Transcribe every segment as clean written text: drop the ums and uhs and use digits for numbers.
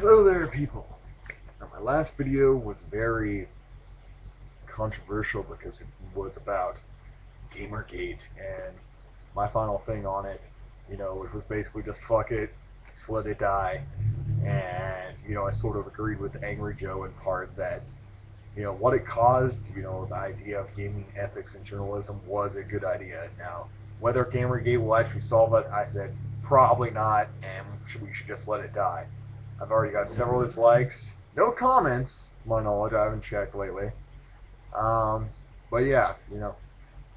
Hello there, people. Now, my last video was very controversial because it was about Gamergate, and my final thing on it, it was basically just fuck it, just let it die. And, I sort of agreed with Angry Joe in part that, what it caused, the idea of gaming ethics and journalism was a good idea. Now, whether Gamergate will actually solve it, I said probably not, and we should just let it die. I've already got several dislikes. No comments, to my knowledge. I haven't checked lately. But yeah,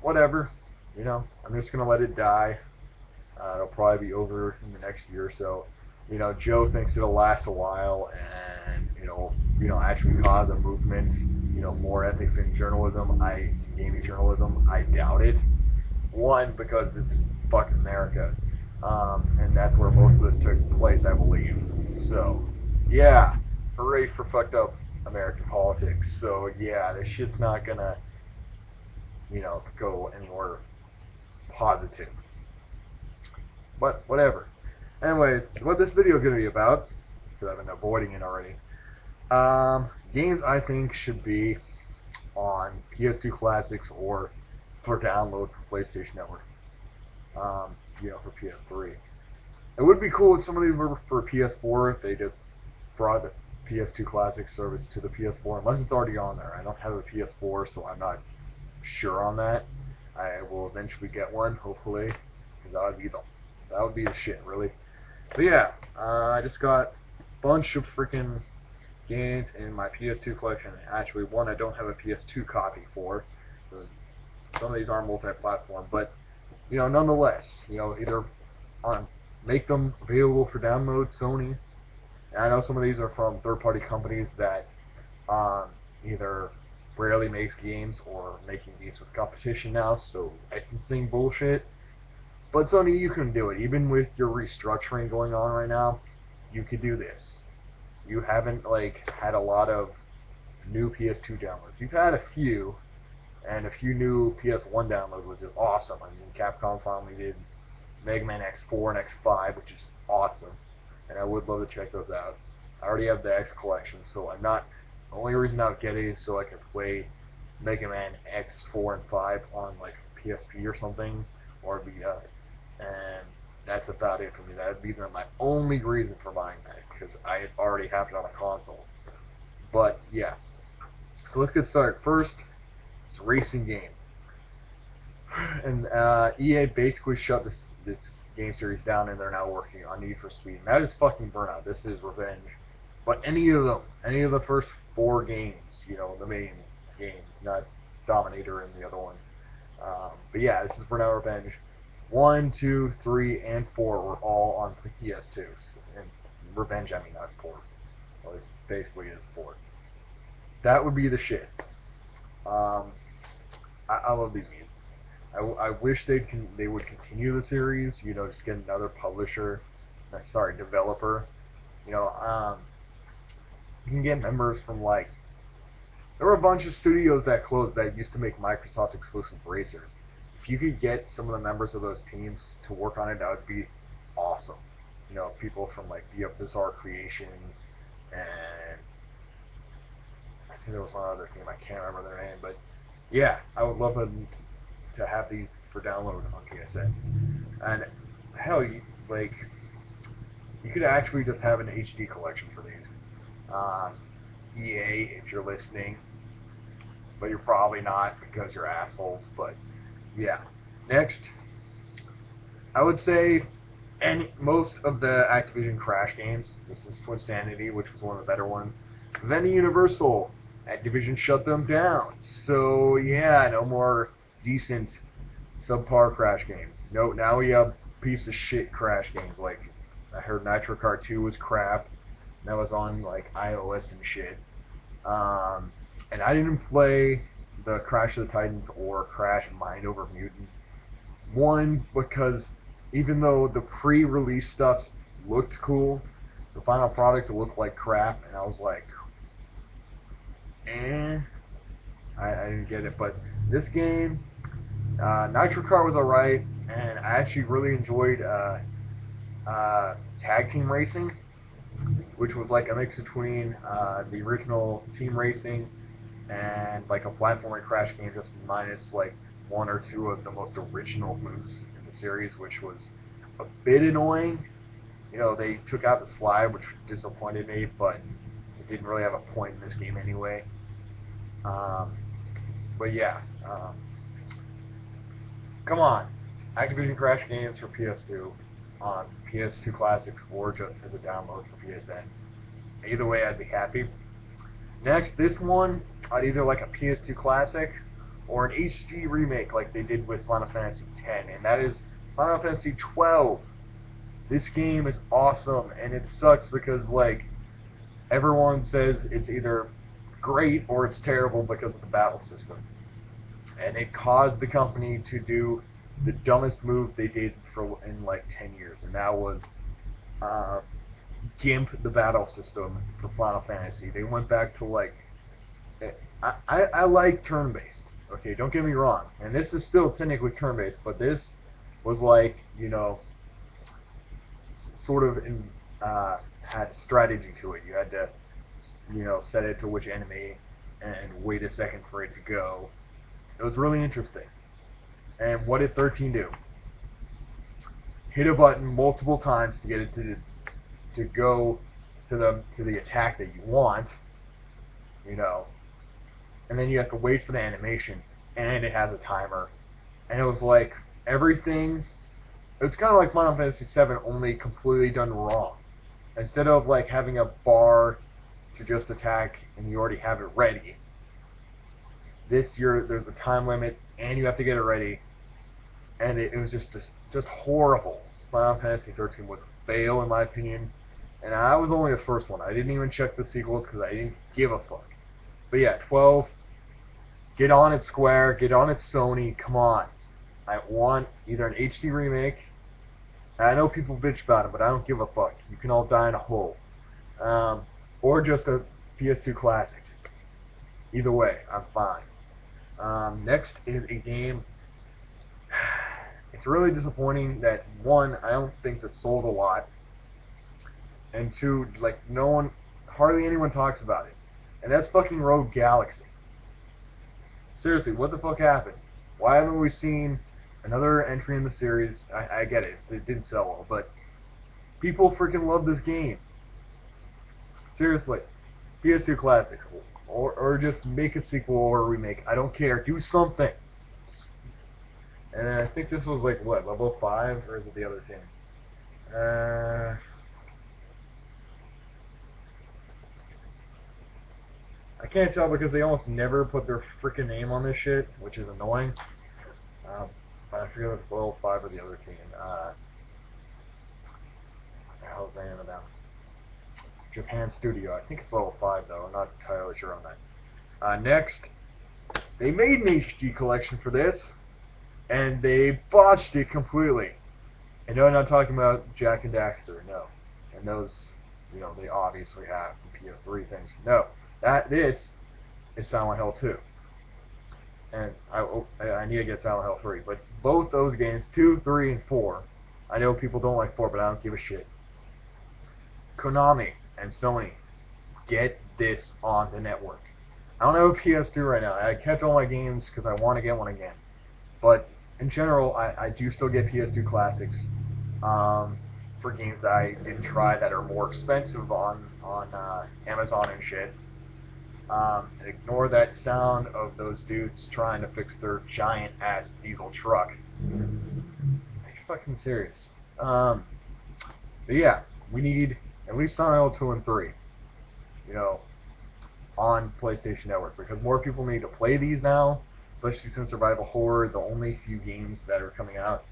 whatever. I'm just gonna let it die. It'll probably be over in the next year or so. Joe thinks it'll last a while, and actually cause a movement. More ethics in journalism. Gaming journalism. I doubt it. One, because it's fucking America, and that's where most of this took place, I believe. So, yeah, hooray for fucked up American politics. So, yeah, this shit's not gonna, go anywhere positive. But, whatever. Anyway, what this video is gonna be about, because I've been avoiding it already, games I think should be on PS2 Classics or for download for PlayStation Network, for PS3. It would be cool if some of these were for PS4 if they just brought the PS2 Classic service to the PS4, unless it's already on there. I don't have a PS4, so I'm not sure on that. I will eventually get one, hopefully, because that would be the shit, really. But yeah, I just got a bunch of freaking games in my PS2 collection. Actually, one I don't have a PS2 copy for. So some of these are multi-platform, but nonetheless, either on make them available for download, Sony. And I know some of these are from third-party companies that either rarely makes games or making games with competition now, so licensing bullshit. But Sony, you can do it. Even with your restructuring going on right now, you could do this. You haven't had a lot of new PS2 downloads. You've had a few, and a few new PS1 downloads, which is awesome. I mean, Capcom finally did Mega Man X4 and X5, which is awesome, and I would love to check those out. I already have the X collection, so I'm not. The only reason I would get it is so I can play Mega Man X4 and 5 on PSP or something, or Vita, and that's about it for me. That would be my only reason for buying that, because I already have it on a console. But yeah, so let's get started. First, it's a racing game. And EA basically shut this game series down, and they're now working on Need for Speed. And that is fucking Burnout. This is Revenge. But any of the first four games, the main games, not Dominator and the other one. But yeah, this is Burnout Revenge. 1, 2, 3, and 4 were all on PS2. And Revenge, I mean, not 4. Well, this basically is 4. That would be the shit. I love these games. I wish they would continue the series. Just get another developer. You can get members from there were a bunch of studios that closed that used to make Microsoft exclusive racers. If you could get some of the members of those teams to work on it, that would be awesome. People from Bizarre Creations, and I think there was one other team, I can't remember their name, but yeah, I would love to have these for download on PSN. And hell, you could actually just have an HD collection for these. EA, if you're listening, but you're probably not because you're assholes. But yeah, next, I would say most of the Activision Crash games. This is Twinsanity, which was one of the better ones. Then Universal, Activision shut them down. So yeah, no more decent subpar Crash games. No, now we have piece of shit Crash games. I heard Nitro Kart 2 was crap. That was on iOS and shit. And I didn't play the Crash of the Titans or Crash Mind Over Mutant. One, because even though the pre-release stuff looked cool, the final product looked like crap, and I was like, I didn't get it. But this game, Nitro Kart was alright, and I actually really enjoyed tag team racing, which was like a mix between the original team racing and like a platforming crash game, just minus like one or two of the most original moves in the series, which was a bit annoying. You know, they took out the slide, which disappointed me, but it didn't really have a point in this game anyway. But yeah, come on, Activision Crash games for PS2 on PS2 Classics or just as a download for PSN. Either way, I'd be happy. Next, this one, I'd either like a PS2 Classic or an HD remake like they did with Final Fantasy X, and that is Final Fantasy XII. This game is awesome, and it sucks because, like, everyone says it's either great or it's terrible because of the battle system. And it caused the company to do the dumbest move they did in like 10 years, and that was GIMP the battle system for Final Fantasy. They went back to like, I like turn-based, okay, don't get me wrong, and this is still technically turn-based, but this was like, you know, sort of had strategy to it. You had to, you know, set it to which enemy and wait a second for it to go. It was really interesting. And what did 13 do? Hit a button multiple times to get it to go to the attack that you want, you know, and then you have to wait for the animation, and it has a timer. And it was like everything. It's kind of like Final Fantasy VII, only completely done wrong. Instead of like having a bar to just attack and you already have it ready, this year there's a time limit and you have to get it ready, and it was just horrible. Final Fantasy XIII was a fail in my opinion, and I was only the first one. I didn't even check the sequels because I didn't give a fuck. But yeah, 12, get on it, Square, get on it, Sony, come on. I want either an HD remake. I know people bitch about it, but I don't give a fuck. You can all die in a hole. Or just a PS2 Classic. Either way, I'm fine. Next is a game. It's really disappointing that, one, I don't think this sold a lot, and two, like, hardly anyone talks about it. And that's fucking Rogue Galaxy. Seriously, what the fuck happened? Why haven't we seen another entry in the series? I get it, it didn't sell well, but people freaking love this game. Seriously, PS2 Classics, or just make a sequel or a remake. I don't care. Do something. And I think this was like, what, level 5? Or is it the other team? I can't tell because they almost never put their freaking name on this shit, which is annoying. But I forget if it's level 5 or the other team. What the hell is the name of them? Japan Studio. I think it's level 5 though. I'm not entirely sure on that. Next, they made an HD collection for this, and they botched it completely. And no, I'm not talking about Jak and Daxter, no. And those, you know, they obviously have the PS3 things. No, this is Silent Hill 2. And I need to get Silent Hill 3. But both those games, 2, 3, and 4, I know people don't like 4, but I don't give a shit. Konami and Sony, get this on the network. I don't have a PS2 right now. I kept all my games because I want to get one again. But in general, I do still get PS2 Classics for games that I didn't try that are more expensive on Amazon and shit. And ignore that sound of those dudes trying to fix their giant ass diesel truck. Are you fucking serious? But yeah, we need at least Silent Hill 2 and 3, you know, on PlayStation Network, because more people need to play these now, especially since Survival Horror, the only few games that are coming out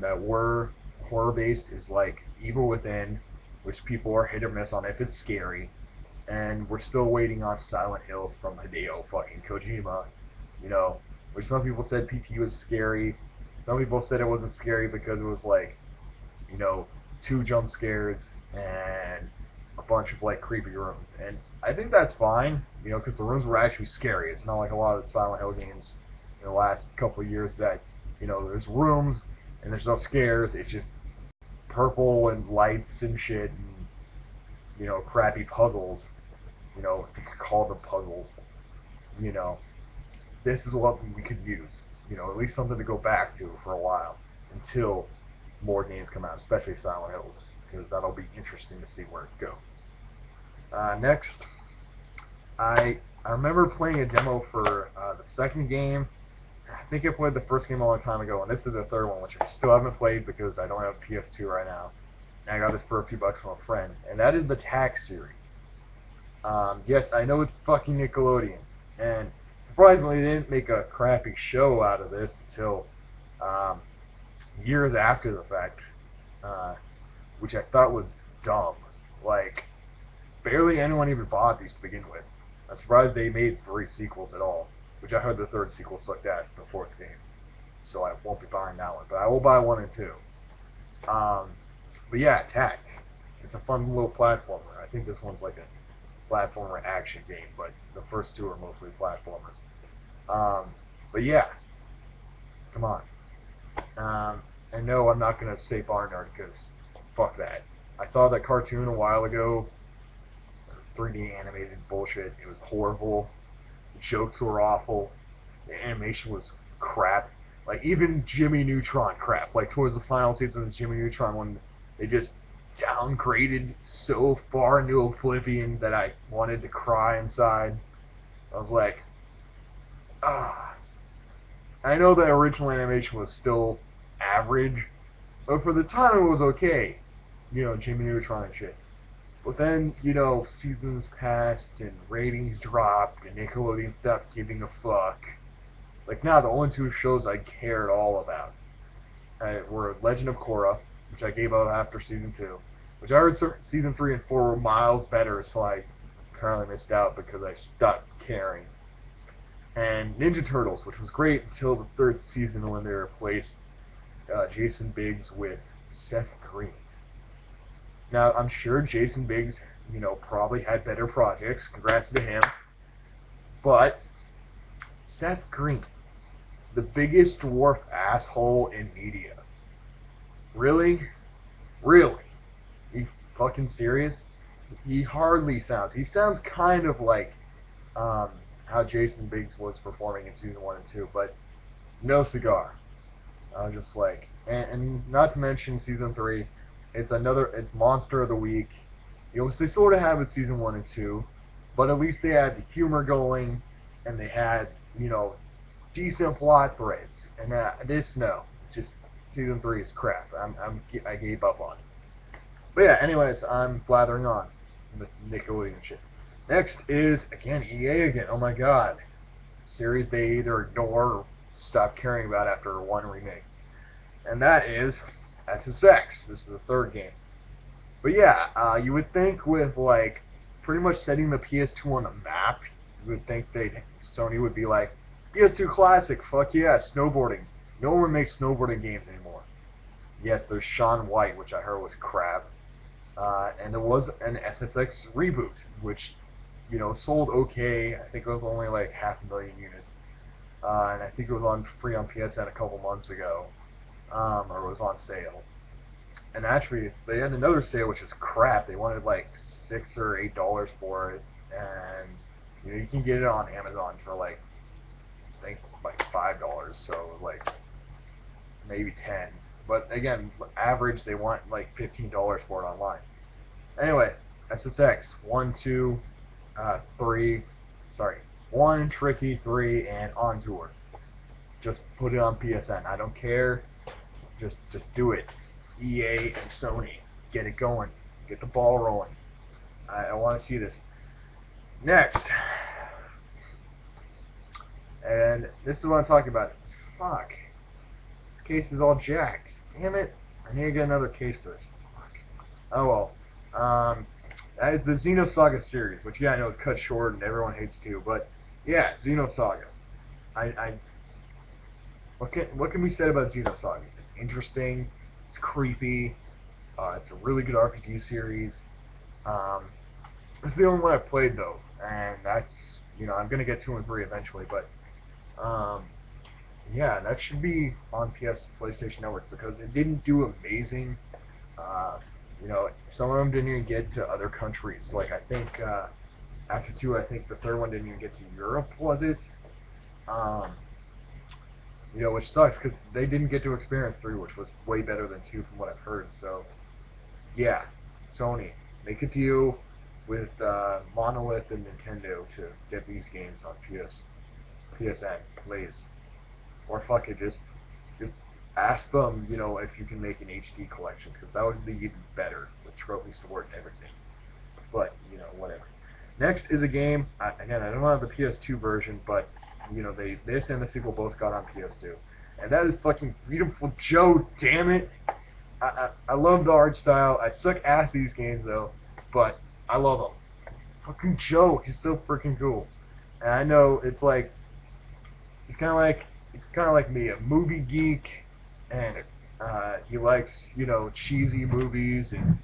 that were horror-based is like Evil Within, which people are hit or miss on if it's scary, and we're still waiting on Silent Hills from Hideo fucking Kojima, you know, which some people said PT was scary, some people said it wasn't scary because it was like, you know, 2 jump scares and a bunch of like creepy rooms, and I think that's fine, you know, because the rooms were actually scary. It's not like a lot of the Silent Hill games in the last couple of years that, you know, there's rooms and there's no scares. It's just purple and lights and shit, and crappy puzzles, if you could call them puzzles, you know, this is what we could use. At least something to go back to for a while until more games come out, especially Silent Hills, because that'll be interesting to see where it goes. Next, I remember playing a demo for the second game. I think I played the first game a long time ago, and this is the third one, which I still haven't played because I don't have a PS2 right now. And I got this for a few bucks from a friend, and that is the Tax series. Yes, I know it's fucking Nickelodeon, and surprisingly, they didn't make a crappy show out of this until years after the fact, which I thought was dumb. Like, barely anyone even bought these to begin with. I'm surprised they made 3 sequels at all, which I heard the third sequel sucked ass in the 4th game, so I won't be buying that one, but I will buy 1 and 2. But yeah, Attack. It's a fun little platformer. I think this one's like a platformer action game, but the first 2 are mostly platformers. But yeah, come on. And no, I'm not going to say Barnard, because fuck that. I saw that cartoon a while ago, 3D animated bullshit. It was horrible. The jokes were awful. The animation was crap. Like, even Jimmy Neutron crap. Like, towards the final season of Jimmy Neutron, when they just downgraded so far into oblivion that I wanted to cry inside. I was like, ah. I know the original animation was still average, but for the time it was okay. Jimmy Neutron and shit. But then, seasons passed and ratings dropped and Nickelodeon stopped giving a fuck. Like, now the only 2 shows I cared all about were Legend of Korra, which I gave up after season 2, which I heard season 3 and 4 were miles better, so I apparently missed out because I stopped caring. And Ninja Turtles, which was great until the 3rd season when they replaced Jason Biggs with Seth Green. Now, I'm sure Jason Biggs, probably had better projects. Congrats to him. But Seth Green, the biggest dwarf asshole in media. Really? Really? You fucking serious? He hardly sounds. He sounds kind of like how Jason Biggs was performing in season 1 and 2, but no cigar. I was just like, and not to mention season 3, it's Monster of the Week. They sort of have it season 1 and 2, but at least they had the humor going, and they had, decent plot threads. And just season 3 is crap. I gave up on it. But yeah, anyways, I'm blathering on with Nickelodeon shit. Next is, again, EA again. Oh my god. Series they either ignore or stop caring about after 1 remake. And that is SSX. This is the 3rd game. But yeah, you would think with, like, pretty much setting the PS2 on the map, you would think Sony would be like, PS2 Classic, fuck yeah, snowboarding. No one makes snowboarding games anymore. Yes, there's Shaun White, which I heard was crap. And there was an SSX reboot, which, sold okay. I think it was only like 500,000 units. And I think it was free on PSN a couple months ago. Or it was on sale. And actually, they had another sale, which is crap. They wanted like $6 or $8 for it. And, you can get it on Amazon for like, I think like $5. So it was like maybe 10. But again, average they want like $15 for it online. Anyway, SSX 1, 2, 3. Sorry, 1, Tricky, 3, and On Tour. Just put it on PSN. I don't care. Just do it. EA and Sony, get it going. Get the ball rolling. I want to see this. Next. And this is what I'm talking about. Fuck. This case is all jacked. Damn it. I need to get another case for this. Fuck. Oh well. That is the Xenosaga series, which yeah, I know is cut short and everyone hates too, but yeah, Xenosaga. What can be said about Xenosaga? It's interesting, it's creepy, it's a really good RPG series. This is the only one I've played though, and that's, I'm gonna get 2 and 3 eventually, but yeah, that should be on PlayStation Network because it didn't do amazing. You know, some of them didn't even get to other countries. Like I think after 2, I think the third one didn't even get to Europe, was it? Um, you know, which sucks because they didn't get to experience 3, which was way better than 2 from what I've heard. So, yeah, Sony, make a deal with Monolith and Nintendo to get these games on PSN, please. Or fuck it, just ask them, you know, if you can make an HD collection, because that would be even better with trophy support and everything. But, you know, whatever. Next is a game, again, I don't have the PS2 version, but, you know, this and the sequel both got on PS2. And that is fucking Beautiful Joe, damn it! I love the art style. I suck ass at these games, though, but I love them. Fucking Joe, he's so freaking cool. And I know it's like, he's kind of like me, a movie geek, and he likes, you know, cheesy movies, and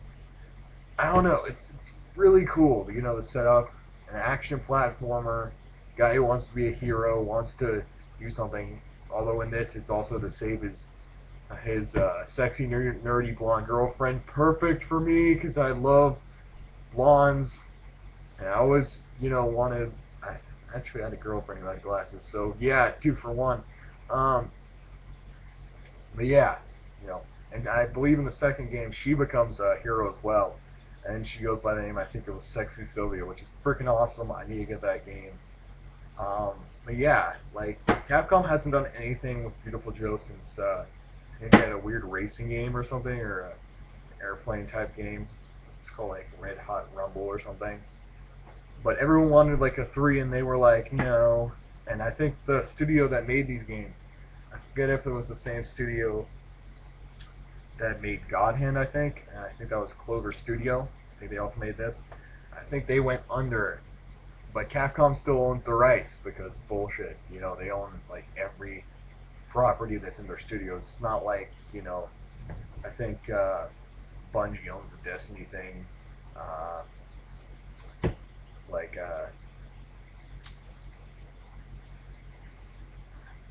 I don't know, it's really cool, you know, the setup, an action platformer, guy who wants to be a hero, wants to do something, although in this it's also to save his sexy, nerdy blonde girlfriend. Perfect for me, because I love blondes, and I always, you know, wanted, I actually had a girlfriend who had glasses, so yeah, 2 for 1. Um, but yeah, you know, and I believe in the second game she becomes a hero as well, and she goes by the name, I think it was Sexy Sylvia, which is freaking awesome. I need to get that game. But yeah, like Capcom hasn't done anything with Beautiful Joe since I think they had a weird racing game or something, or a airplane type game. It's called like Red Hot Rumble or something. But everyone wanted like a 3, and they were like, no. And I think the studio that made these games, I forget if it was the same studio that made God Hand, I think. And I think that was Clover Studio. I think they also made this. I think they went under. But Capcom still owns the rights because bullshit. You know, they own like every property that's in their studios. It's not like, you know, I think Bungie owns the Destiny thing. Uh, like,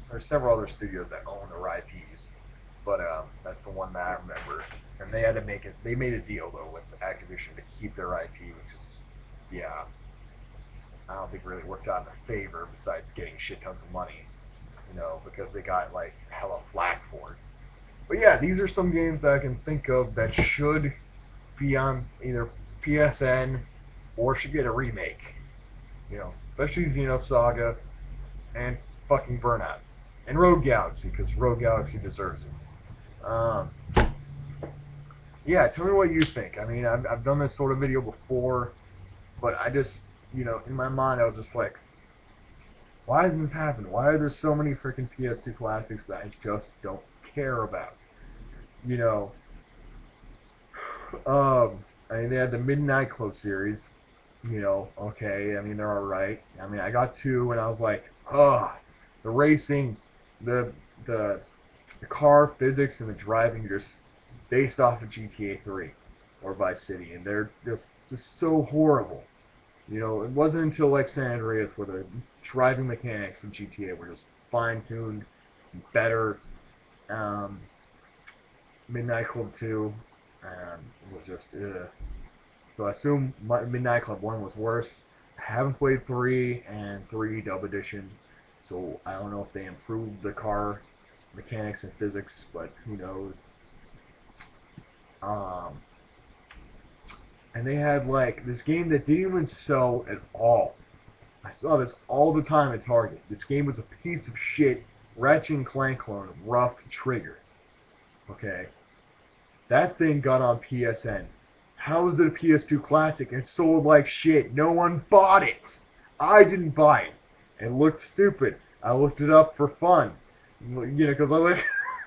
there's several other studios that own their IPs, but that's the one that I remember. And they had to make it. They made a deal though with Activision to keep their IP, which is, yeah, I don't think really worked out in their favor. Besides getting shit tons of money, you know, because they got like hella flack for it. But yeah, these are some games that I can think of that should be on either PSN or should get a remake. You know, especially Xenosaga and fucking Burnout. And Rogue Galaxy, because Rogue Galaxy deserves it. Yeah, tell me what you think. I mean, I've done this sort of video before, but I just, you know, in my mind I was just like, why doesn't this happen? Why are there so many freaking PS2 classics that I just don't care about? You know, I mean, they had the Midnight Club series. You know, okay, I mean, they're alright. I mean, I got 2, and I was like, ugh, the racing, the, the, the car physics and the driving are just based off of GTA 3 or Vice City, and they're just so horrible. You know, it wasn't until like San Andreas where the driving mechanics of GTA were just fine-tuned, better. Um, Midnight Club 2 was just, ugh. So I assume Midnight Club 1 was worse. I haven't played 3 and 3 Dub Edition, so I don't know if they improved the car mechanics and physics, but who knows. Um, and they had like this game that didn't even sell at all. I saw this all the time at Target. This game was a piece of shit Ratchet and Clank clone, Rough Trigger. Okay, that thing got on PSN. How is it a PS2 Classic? It sold like shit. No one bought it. I didn't buy it. It looked stupid. I looked it up for fun. You know, because I like,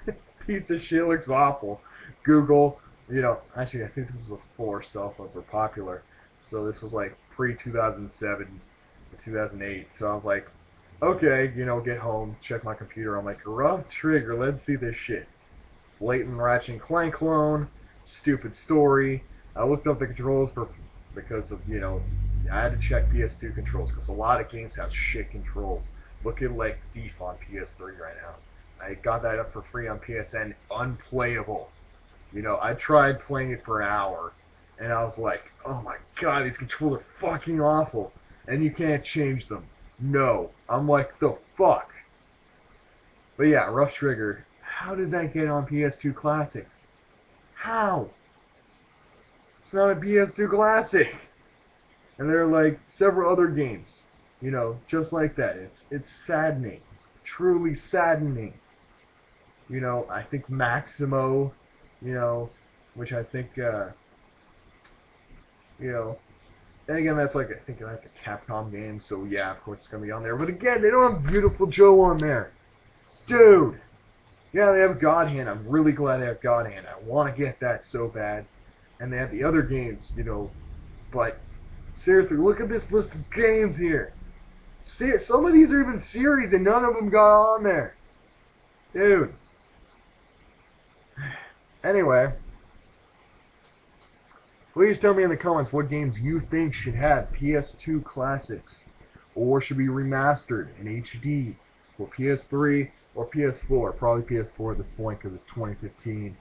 this piece of shit looks awful. Google, you know, actually I think this was before cell phones were popular. So this was like pre-2007 to 2008. So I was like, okay, you know, get home, check my computer. I'm like, Rough Trigger, let's see this shit. Blatant Ratchet and Clank clone, stupid story. I looked up the controls because of, you know, I had to check PS2 controls because a lot of games have shit controls. Look at like Thief on PS3 right now. I got that up for free on PSN, unplayable. You know, I tried playing it for an hour, and I was like, oh my god, these controls are fucking awful, and you can't change them. No. I'm like, the fuck? But yeah, Rough Trigger, how did that get on PS2 Classics? How? It's not a PS2 Classic! And there are like several other games, you know, just like that. It's saddening. Truly saddening. You know, I think Maximo, you know, which I think, you know, and again, that's like, I think that's a Capcom game, so yeah, of course it's going to be on there. But again, they don't have Beautiful Joe on there. Dude! Yeah, they have God Hand. I'm really glad they have God Hand. I want to get that so bad. And they have the other games, you know, but seriously, look at this list of games here. See, some of these are even series and none of them got on there. Dude. Anyway, please tell me in the comments what games you think should have PS2 Classics or should be remastered in HD for PS3 or PS4. Probably PS4 at this point because it's 2015,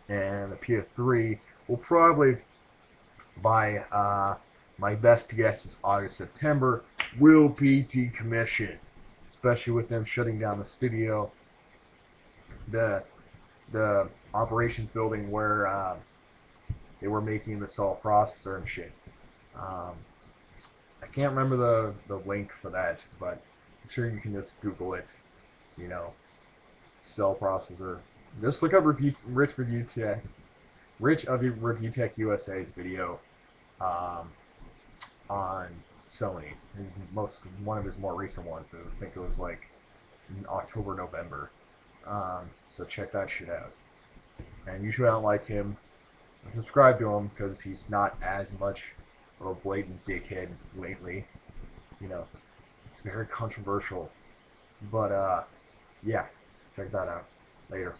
and the PS3 will probably, by my best guess, is August, September, will be decommissioned, especially with them shutting down the studio, the operations building where they were making the Cell processor and shit. I can't remember the link for that, but I'm sure you can just Google it. You know, Cell processor. Just look up Rich of Review Tech USA's video on Sony. One of his more recent ones. I think it was like in October, November. So check that shit out. And usually I don't like him. I subscribe to him because he's not as much of a blatant dickhead lately. You know, it's very controversial. But yeah, check that out. Later.